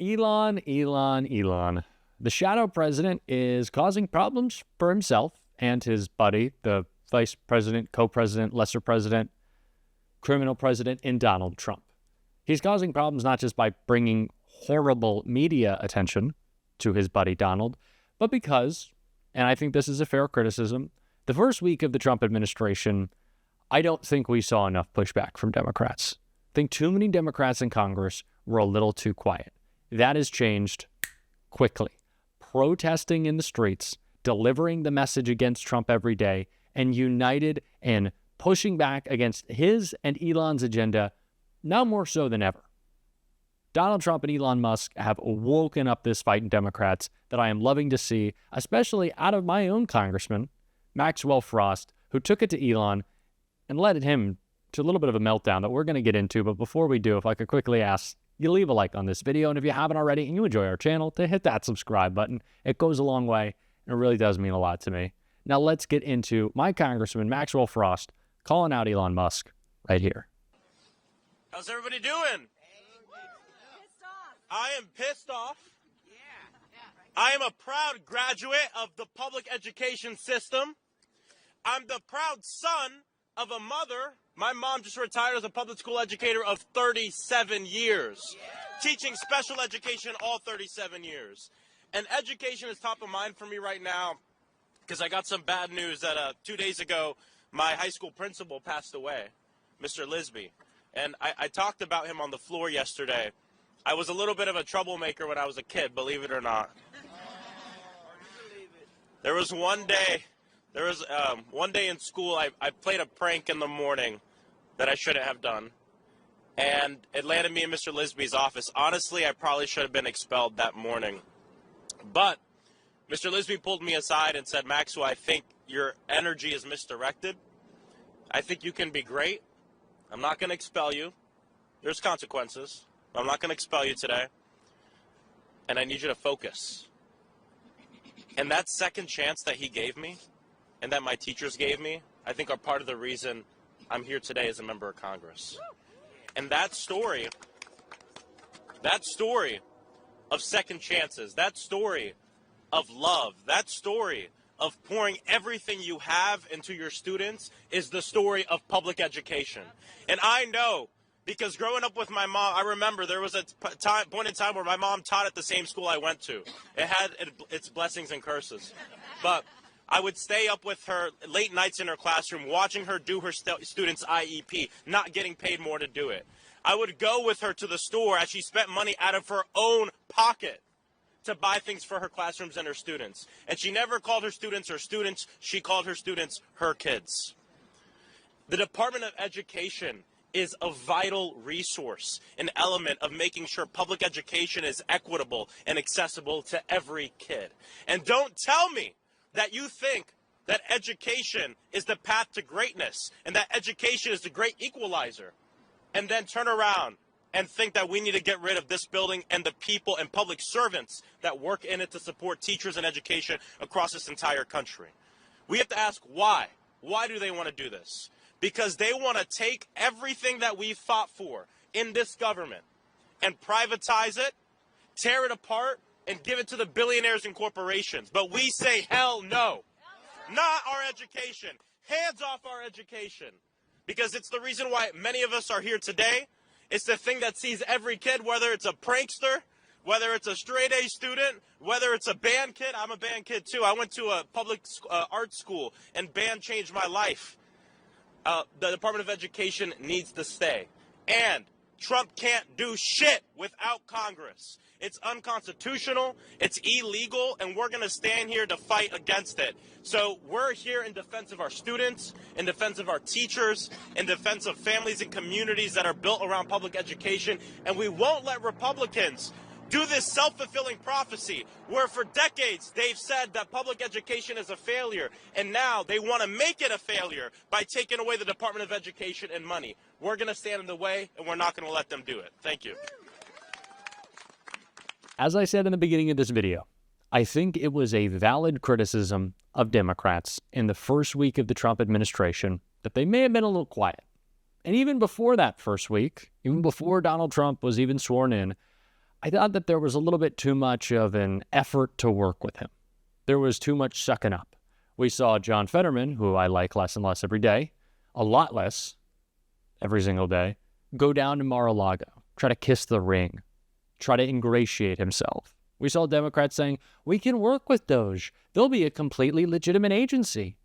Elon. The shadow president is causing problems for himself and his buddy, the vice president, co-president, lesser president, criminal president in Donald Trump. He's causing problems not just by bringing horrible media attention to his buddy Donald, but because, and I think this is a fair criticism, the first week of the Trump administration, I don't think we saw enough pushback from Democrats. I think too many Democrats in Congress were a little too quiet. That has changed quickly. Protesting in the streets, delivering the message against Trump every day, and united and pushing back against his and Elon's agenda, now more so than ever. Donald Trump and Elon Musk have woken up this fight in Democrats that I am loving to see, especially out of my own congressman, Maxwell Frost, who took it to Elon and led him to a little bit of a meltdown that we're going to get into. But before we do, if I could quickly ask you leave a like on this video, and if you haven't already and you enjoy our channel, to hit that subscribe button. It goes a long way, and it really does mean a lot to me. Now let's get into my congressman, Maxwell Frost, calling out Elon Musk right here. How's everybody doing? I am pissed off. I am a proud graduate of the public education system. I'm the proud son of a mother. My mom just retired as a public school educator of 37 years, teaching special education all 37 years. And education is top of mind for me right now because I got some bad news that 2 days ago, my high school principal passed away, Mr. Lisby. And I talked about him on the floor yesterday. I was a little bit of a troublemaker when I was a kid, believe it or not. There was one day in school, I played a prank in the morning that I shouldn't have done. And it landed me in Mr. Lisby's office. Honestly, I probably should have been expelled that morning. But Mr. Lisby pulled me aside and said, Maxwell, I think your energy is misdirected. I think you can be great. I'm not going to expel you. There's consequences. I'm not going to expel you today. And I need you to focus. And that second chance that he gave me and that my teachers gave me, I think are part of the reason I'm here today as a member of Congress. And that story of second chances, that story of love, that story of pouring everything you have into your students is the story of public education. And I know, because growing up with my mom, I remember there was a point in time where my mom taught at the same school I went to. It had its blessings and curses. But I would stay up with her late nights in her classroom, watching her do her students' IEP, not getting paid more to do it. I would go with her to the store as she spent money out of her own pocket to buy things for her classrooms and her students. And she never called her students, she called her students her kids. The Department of Education is a vital resource, an element of making sure public education is equitable and accessible to every kid. And don't tell me that you think that education is the path to greatness and that education is the great equalizer, and then turn around and think that we need to get rid of this building and the people and public servants that work in it to support teachers and education across this entire country. We have to ask why. Why do they want to do this? Because they want to take everything that we fought for in this government and privatize it, tear it apart, and give it to the billionaires and corporations. But we say, hell no. Not our education. Hands off our education. Because it's the reason why many of us are here today. It's the thing that sees every kid, whether it's a prankster, whether it's a straight-A student, whether it's a band kid. I'm a band kid, too. I went to a public art school, and band changed my life. The Department of Education needs to stay. And Trump can't do shit without Congress. It's unconstitutional, it's illegal, and we're going to stand here to fight against it. So we're here in defense of our students, in defense of our teachers, in defense of families and communities that are built around public education, and we won't let Republicans do this self-fulfilling prophecy where for decades they've said that public education is a failure, and now they want to make it a failure by taking away the Department of Education and money. We're going to stand in the way, and we're not going to let them do it. Thank you. As I said in the beginning of this video, I think it was a valid criticism of Democrats in the first week of the Trump administration that they may have been a little quiet. And even before that first week, even before Donald Trump was even sworn in, I thought that there was a little bit too much of an effort to work with him. There was too much sucking up. We saw John Fetterman, who I like less and less every day, a lot less every single day, go down to Mar-a-Lago, try to kiss the ring, try to ingratiate himself. We saw Democrats saying, we can work with Doge. They'll be a completely legitimate agency.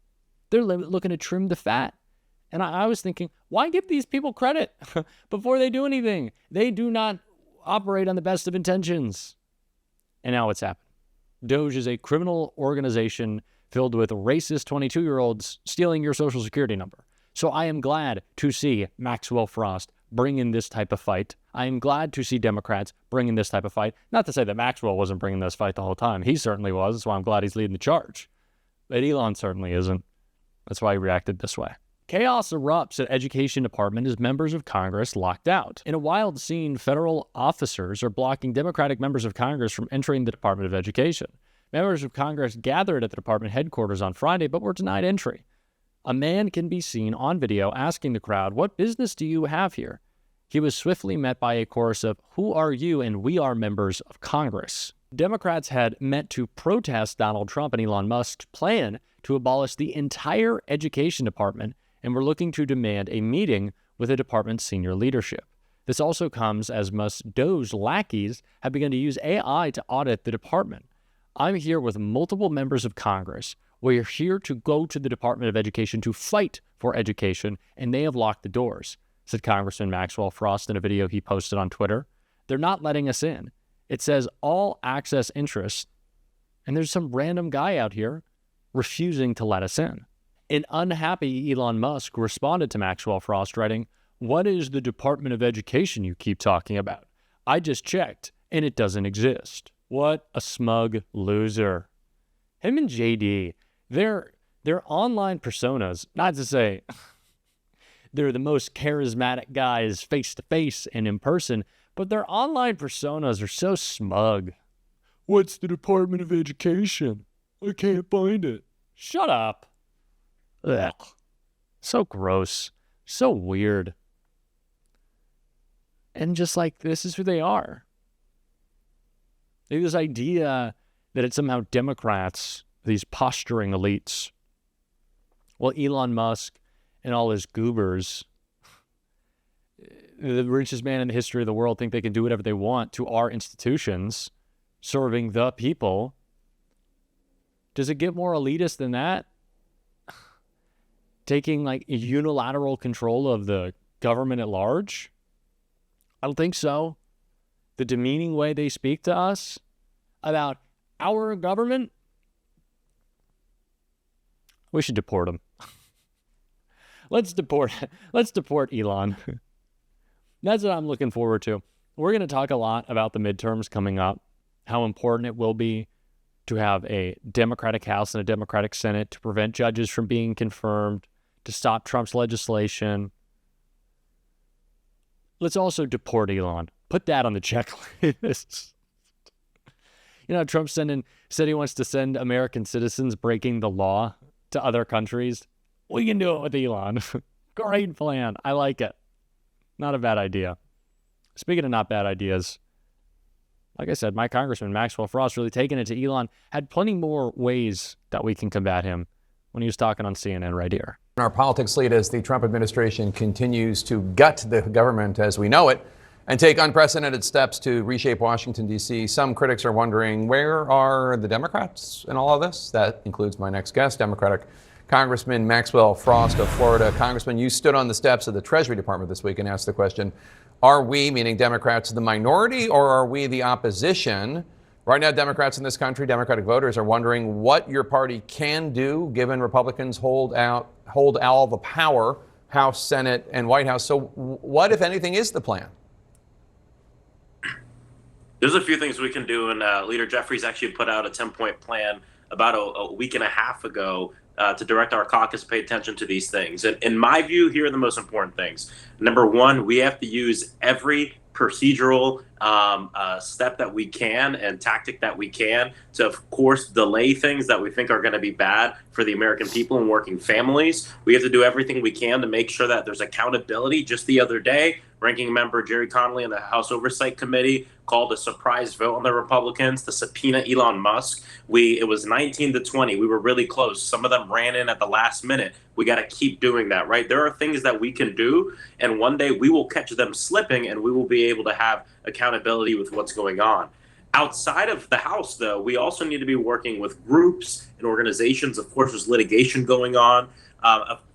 They're looking to trim the fat. And I was thinking, why give these people credit before they do anything? They do not operate on the best of intentions. And now what's happened? Doge is a criminal organization filled with racist 22-year-olds stealing your social security number. So I am glad to see Maxwell Frost bring in this type of fight. I am glad to see Democrats bring in this type of fight. Not to say that Maxwell wasn't bringing this fight the whole time. He certainly was. That's why I'm glad he's leading the charge. But Elon certainly isn't. That's why he reacted this way. Chaos erupts at Education Department as members of Congress locked out. In a wild scene, federal officers are blocking Democratic members of Congress from entering the Department of Education. Members of Congress gathered at the department headquarters on Friday, but were denied entry. A man can be seen on video asking the crowd, "What business do you have here?" He was swiftly met by a chorus of, "Who are you?" and "We are members of Congress." Democrats had met to protest Donald Trump and Elon Musk's plan to abolish the entire education department and were looking to demand a meeting with the department's senior leadership. This also comes as Musk's Doge lackeys have begun to use AI to audit the department. I'm here with multiple members of Congress. We're here to go to the Department of Education to fight for education, and they have locked the doors, said Congressman Maxwell Frost in a video he posted on Twitter. They're not letting us in. It says all access interests, and there's some random guy out here refusing to let us in. An unhappy Elon Musk responded to Maxwell Frost, writing, "What is the Department of Education you keep talking about? I just checked, and it doesn't exist." What a smug loser. Him and JD, they're online personas, not to say they're the most charismatic guys face-to-face and in person, but their online personas are so smug. What's the Department of Education? I can't find it. Shut up. Ugh. So gross. So weird. And just like, this is who they are. This idea that it's somehow Democrats, these posturing elites. Well, Elon Musk and all his goobers, the richest man in the history of the world, think they can do whatever they want to our institutions, serving the people. Does it get more elitist than that? Taking like unilateral control of the government at large? I don't think so. The demeaning way they speak to us about our government, we should deport them. Let's deport Elon. That's what I'm looking forward to. We're going to talk a lot about the midterms coming up, how important it will be to have a Democratic House and a Democratic Senate to prevent judges from being confirmed, to stop Trump's legislation. Let's also deport Elon. Put that on the checklist. You know, Trump said he wants to send American citizens breaking the law to other countries. We can do it with Elon. Great plan. I like it. Not a bad idea. Speaking of not bad ideas, like I said, my Congressman Maxwell Frost really taking it to Elon, had plenty more ways that we can combat him when he was talking on CNN right here. Our politics lead as the Trump administration continues to gut the government as we know it and take unprecedented steps to reshape Washington, D.C. Some critics are wondering, where are the Democrats in all of this? That includes my next guest, Democratic Congressman Maxwell Frost of Florida. Congressman, you stood on the steps of the Treasury Department this week and asked the question, are we, meaning Democrats, the minority, or are we the opposition? Right now, Democrats in this country, Democratic voters, are wondering what your party can do given Republicans hold all the power, House, Senate, and White House. So what, if anything, is the plan? There's a few things we can do, and Leader Jeffries actually put out a 10-point plan about a week and a half ago to direct our caucus to pay attention to these things. And in my view, here are the most important things. Number one, we have to use every procedural step that we can and tactic that we can to, of course, delay things that we think are going to be bad for the American people and working families. We have to do everything we can to make sure that there's accountability. Just the other day, Ranking Member Jerry Connolly in the House Oversight Committee called a surprise vote on the Republicans to subpoena Elon Musk. It was 19-20. We were really close. Some of them ran in at the last minute. We got to keep doing that, right? There are things that we can do, and one day we will catch them slipping, and we will be able to have accountability with what's going on. Outside of the House, though, we also need to be working with groups and organizations. Of course, there's litigation going on.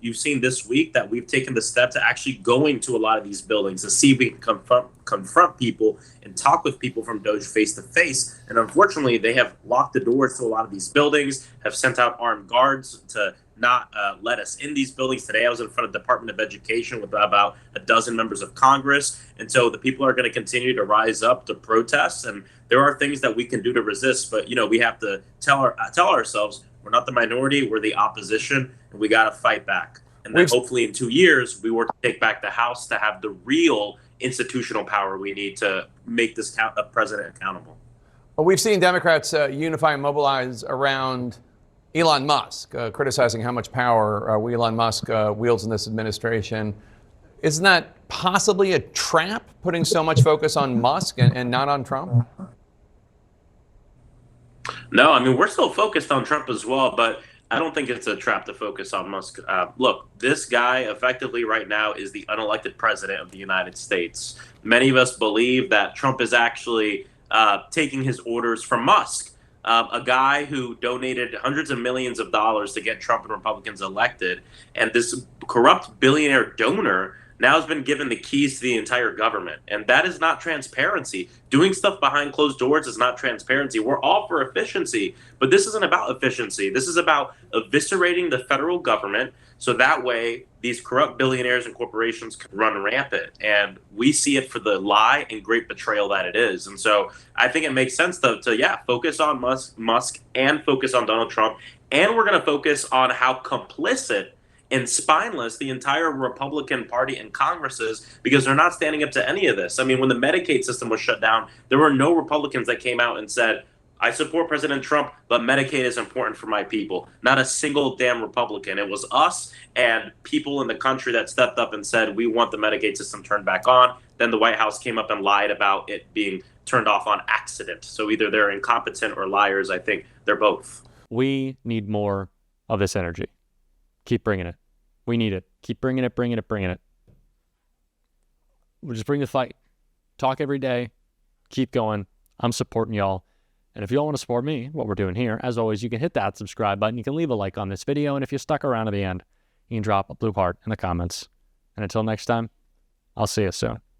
You've seen this week that we've taken the step to actually going to a lot of these buildings to see if we can confront people and talk with people from Doge face to face. And unfortunately, they have locked the doors to a lot of these buildings, have sent out armed guards to not let us in these buildings. Today, I was in front of the Department of Education with about a dozen members of Congress. And so the people are going to continue to rise up to protest. And there are things that we can do to resist. But, we have to tell ourselves we're not the minority, we're the opposition, and we got to fight back. And then hopefully in 2 years, we work to take back the House to have the real institutional power we need to make this president accountable. Well, we've seen Democrats unify and mobilize around Elon Musk, criticizing how much power Elon Musk wields in this administration. Isn't that possibly a trap, putting so much focus on Musk and not on Trump? No, I mean, we're still focused on Trump as well, but I don't think it's a trap to focus on Musk. Look, this guy effectively right now is the unelected president of the United States. Many of us believe that Trump is actually taking his orders from Musk. A guy who donated hundreds of millions of dollars to get Trump and Republicans elected. And this corrupt billionaire donor now has been given the keys to the entire government. And that is not transparency. Doing stuff behind closed doors is not transparency. We're all for efficiency, but this isn't about efficiency. This is about eviscerating the federal government so that way these corrupt billionaires and corporations can run rampant. And we see it for the lie and great betrayal that it is. And so I think it makes sense to focus on Musk and focus on Donald Trump. And we're going to focus on how complicit and spineless the entire Republican Party and Congress is, because they're not standing up to any of this. I mean, when the Medicaid system was shut down, there were no Republicans that came out and said, I support President Trump, but Medicaid is important for my people. Not a single damn Republican. It was us and people in the country that stepped up and said, we want the Medicaid system turned back on. Then the White House came up and lied about it being turned off on accident. So either they're incompetent or liars. I think they're both. We need more of this energy. Keep bringing it. We need it. Keep bringing it. We'll just bring the fight. Talk every day. Keep going. I'm supporting y'all. And if y'all want to support me, what we're doing here, as always, you can hit that subscribe button. You can leave a like on this video. And if you stuck around to the end, you can drop a blue heart in the comments. And until next time, I'll see you soon.